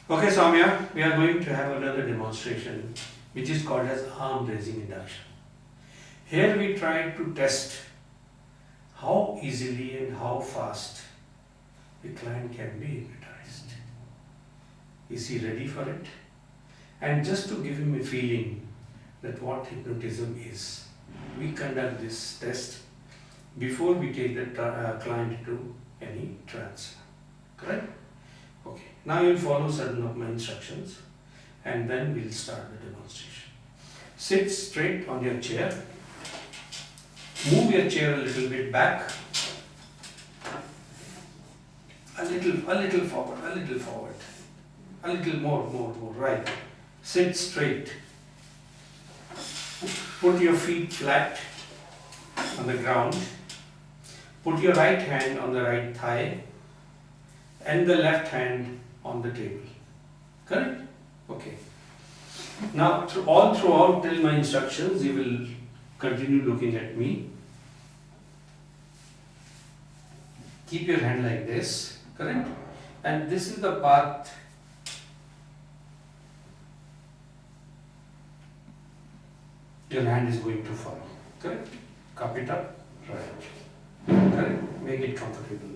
Okay, Soumya, we are going to have another demonstration which is called as arm raising induction. Here we try to test how easily and how fast the client can be hypnotized. Is he ready for it? And just to give him a feeling that what hypnotism is, we conduct this test before we take the client to any trance. Correct? Okay. Now you will follow certain of my instructions and then we'll start the demonstration. Sit straight on your chair. Move your chair a little bit back. A little forward, a little forward. A little more, right. Sit straight. Put your feet flat on the ground. Put your right hand on the right thigh and the left hand on the table. Correct? Okay. Now, throughout till my instructions, you will continue looking at me. Keep your hand like this. Correct? And this is the path your hand is going to follow. Correct? Cup it up. Right. Correct? Make it comfortable.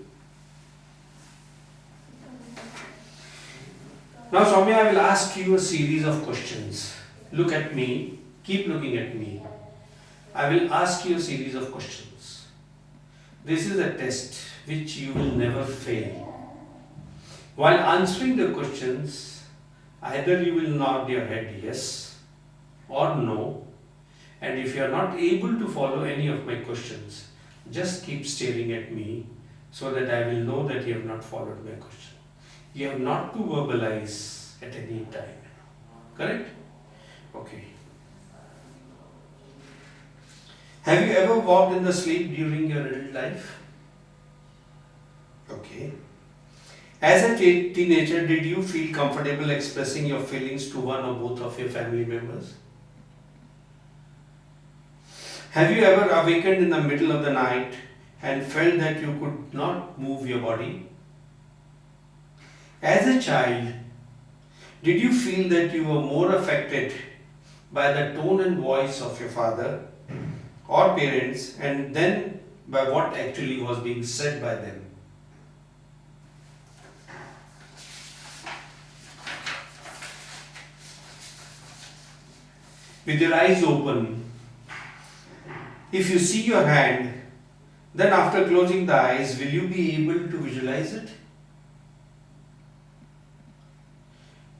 Now, Soumya, I will ask you a series of questions. Look at me. Keep looking at me. I will ask you a series of questions. This is a test which you will never fail. While answering the questions, either you will nod your head yes or no. And if you are not able to follow any of my questions, just keep staring at me so that I will know that you have not followed my question. You have not to verbalize at any time. Correct? Okay. Have you ever walked in the sleep during your adult life? Okay. As a teenager, did you feel comfortable expressing your feelings to one or both of your family members? Have you ever awakened in the middle of the night and felt that you could not move your body? As a child, did you feel that you were more affected by the tone and voice of your father or parents and then by what actually was being said by them? With your eyes open, if you see your hand, then after closing the eyes, will you be able to visualize it?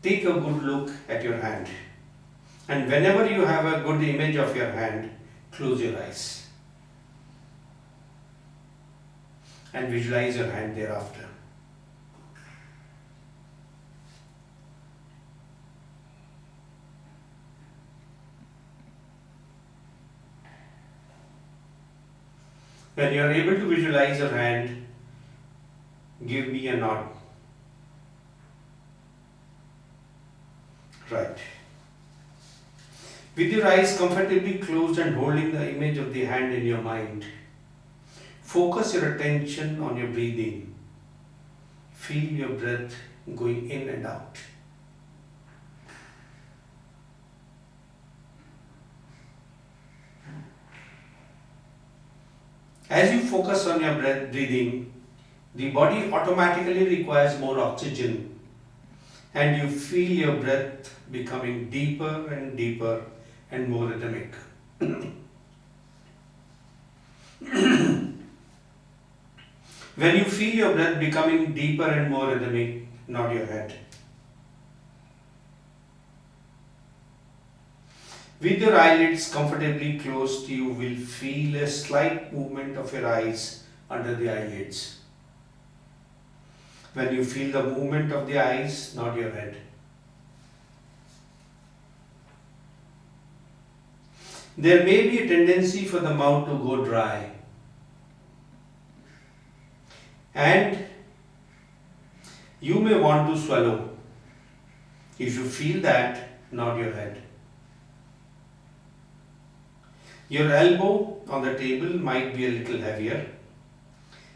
Take a good look at your hand. And whenever you have a good image of your hand, close your eyes. And visualize your hand thereafter. When you are able to visualize your hand, give me a nod. Right. With your eyes comfortably closed and holding the image of the hand in your mind, focus your attention on your breathing. Feel your breath going in and out. As you focus on your breathing, the body automatically requires more oxygen and you feel your breath becoming deeper and deeper and more rhythmic. When you feel your breath becoming deeper and more rhythmic, nod your head. With your eyelids comfortably closed, you will feel a slight movement of your eyes under the eyelids. When you feel the movement of the eyes, nod your head. There may be a tendency for the mouth to go dry. And you may want to swallow. If you feel that, nod your head. Your elbow on the table might be a little heavier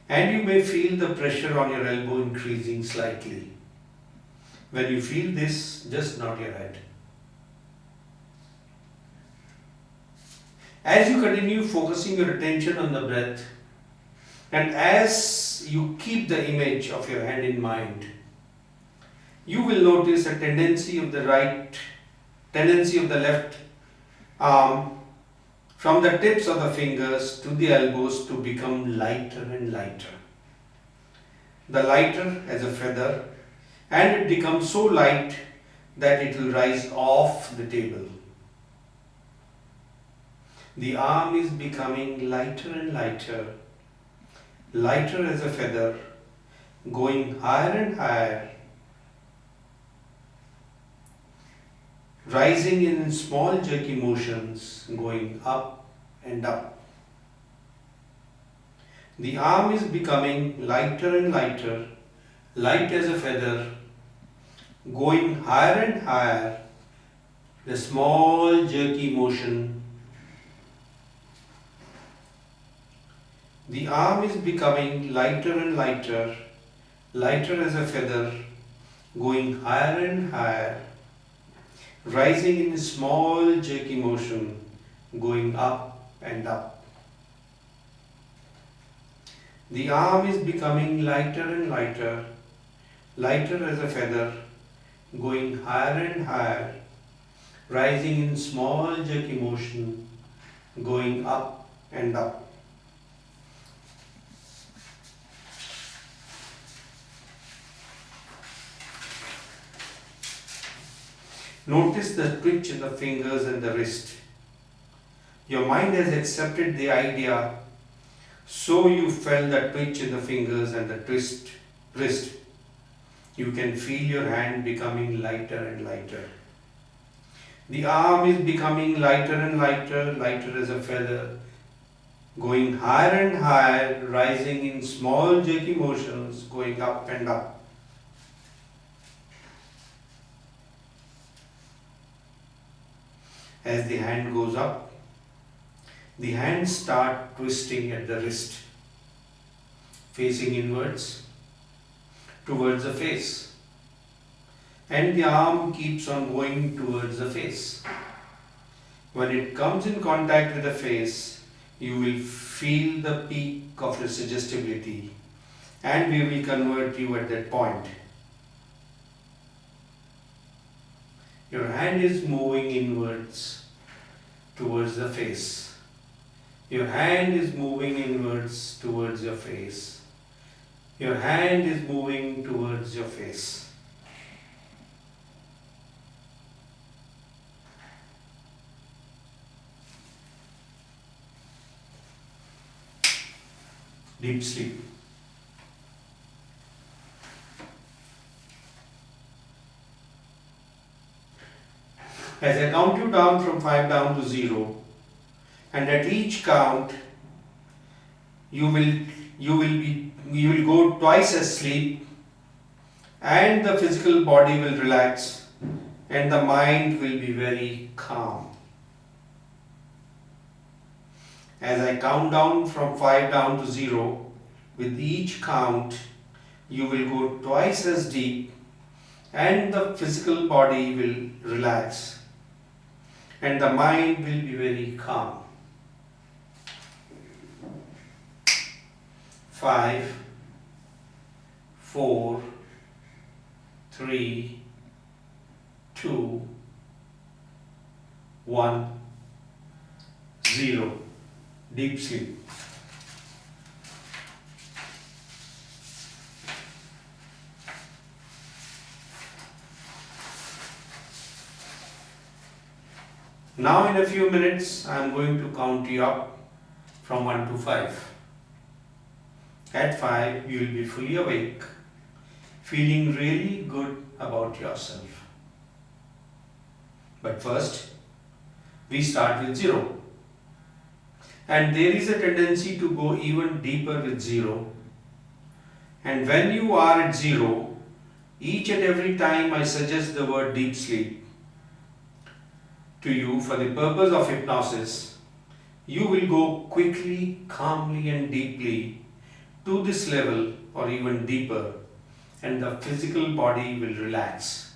and you may feel the pressure on your elbow increasing slightly. When you feel this, just nod your head. As you continue focusing your attention on the breath, and as you keep the image of your hand in mind, you will notice a tendency of the left arm from the tips of the fingers to the elbows to become lighter and lighter. The lighter as a feather, and it becomes so light that it will rise off the table. The arm is becoming lighter and lighter, lighter as a feather, going higher and higher, rising in small jerky motions, going up and up. The arm is becoming lighter and lighter, light as a feather, going higher and higher, the small jerky motion. The arm is becoming lighter and lighter, lighter as a feather, going higher and higher, rising in a small jerky motion, going up and up. The arm is becoming lighter and lighter, lighter as a feather, going higher and higher, rising in small jerky motion, going up and up. Notice the twitch in the fingers and the wrist. Your mind has accepted the idea, so you felt the twitch in the fingers and the wrist. You can feel your hand becoming lighter and lighter. The arm is becoming lighter and lighter, lighter as a feather, going higher and higher, rising in small jerky motions, going up and up. As the hand goes up, the hands start twisting at the wrist, facing inwards towards the face, and the arm keeps on going towards the face. When it comes in contact with the face, you will feel the peak of your suggestibility, and we will convert you at that point. Your hand is moving inwards towards the face. Your hand is moving inwards towards your face. Your hand is moving towards your face. Deep sleep. As I count you down from 5 down to 0, and at each count you will go twice as sleep, and the physical body will relax and the mind will be very calm. As I count down from 5 down to 0, with each count you will go twice as deep and the physical body will relax and the mind will be very calm. 5, 4, 3, 2, 1, 0. Deep sleep. Now in a few minutes I am going to count you up from 1 to 5. At 5 you will be fully awake, feeling really good about yourself. But first we start with 0. And there is a tendency to go even deeper with 0. And when you are at 0, each and every time I suggest the word deep sleep to you for the purpose of hypnosis, you will go quickly, calmly and deeply to this level or even deeper, and the physical body will relax.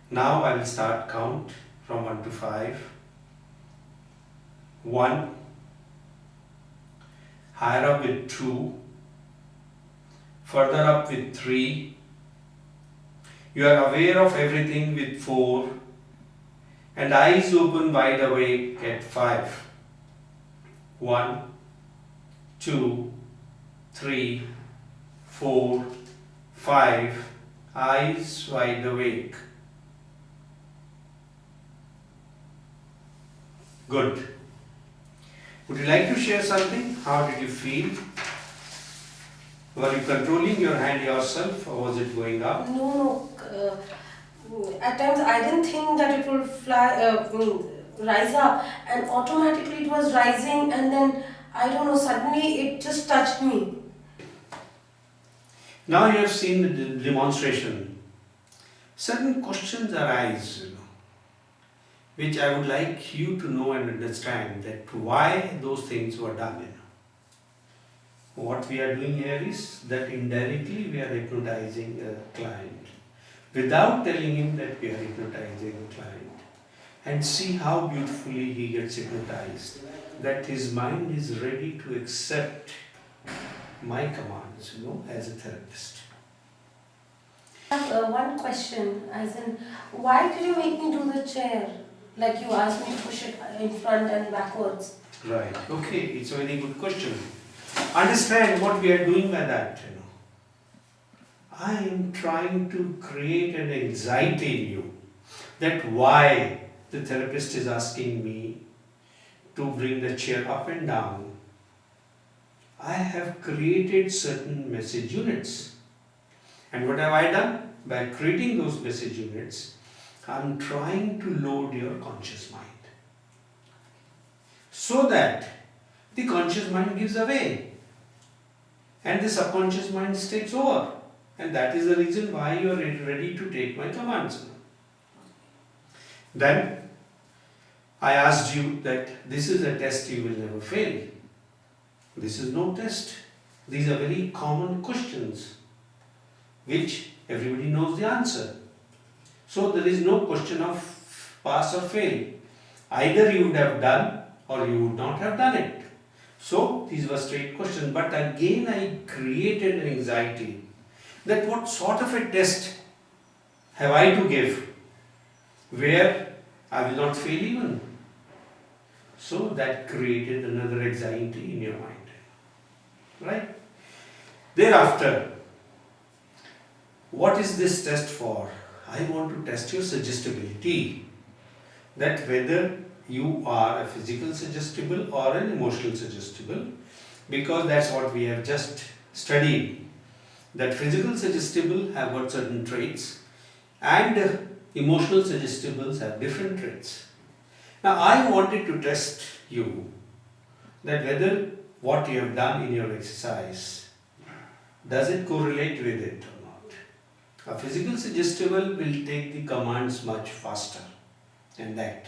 Now I will start count from 1 to 5. 1, higher up with 2, further up with 3, you are aware of everything with 4, and eyes open wide awake at 5. 1, 2, 3, 4, 5, eyes wide awake. Good. Would you like to share something? How did you feel? Were you controlling your hand yourself, or was it going up? No. At times I didn't think that it will rise up, and automatically it was rising, and then I don't know, suddenly it just touched me. Now you have seen the demonstration. Certain questions arise, which I would like you to know and understand that why those things were done. What we are doing here is that indirectly we are hypnotizing a client without telling him that we are hypnotizing a client, and see how beautifully he gets hypnotized, that his mind is ready to accept my commands, as a therapist. I have one question, as in, why did you make me do the chair? Like you asked me to push it in front and backwards. Right. Okay, it's a very good question. Understand what we are doing by that. I am trying to create an anxiety in you, that why the therapist is asking me to bring the chair up and down. I have created certain message units. And what have I done? By creating those message units, I am trying to load your conscious mind, so that the conscious mind gives away and the subconscious mind takes over. And that is the reason why you are ready to take my commands. Then I asked you that this is a test you will never fail. This is no test. These are very common questions which everybody knows the answer. So there is no question of pass or fail. Either you would have done or you would not have done it. So these were straight questions. But again I created an anxiety that what sort of a test have I to give where I will not fail even. So that created another anxiety in your mind. Right? Thereafter, what is this test for? I want to test your suggestibility. That whether you are a physical suggestible or an emotional suggestible, because that's what we have just studied. That physical suggestible have got certain traits and emotional suggestibles have different traits. Now I wanted to test you that whether what you have done in your exercise, does it correlate with it or not? A physical suggestible will take the commands much faster than that,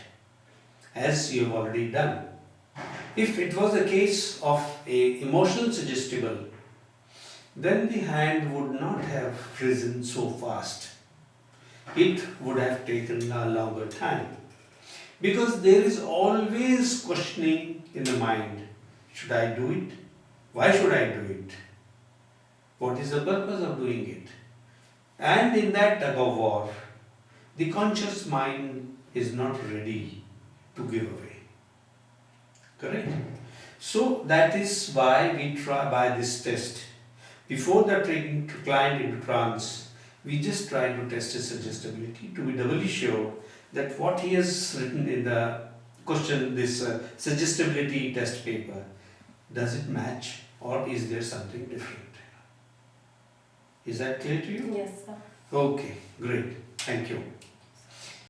as you have already done. If it was a case of a emotional suggestible, then the hand would not have risen so fast. It would have taken a longer time. Because there is always questioning in the mind. Should I do it? Why should I do it? What is the purpose of doing it? And in that tug of war, the conscious mind is not ready to give away. Correct? So that is why we try by this test. Before the taking the client into trance, we just try to test his suggestibility to be doubly sure that what he has written in the question, this suggestibility test paper, does it match or is there something different? Is that clear to you? Yes, sir. Okay, great. Thank you.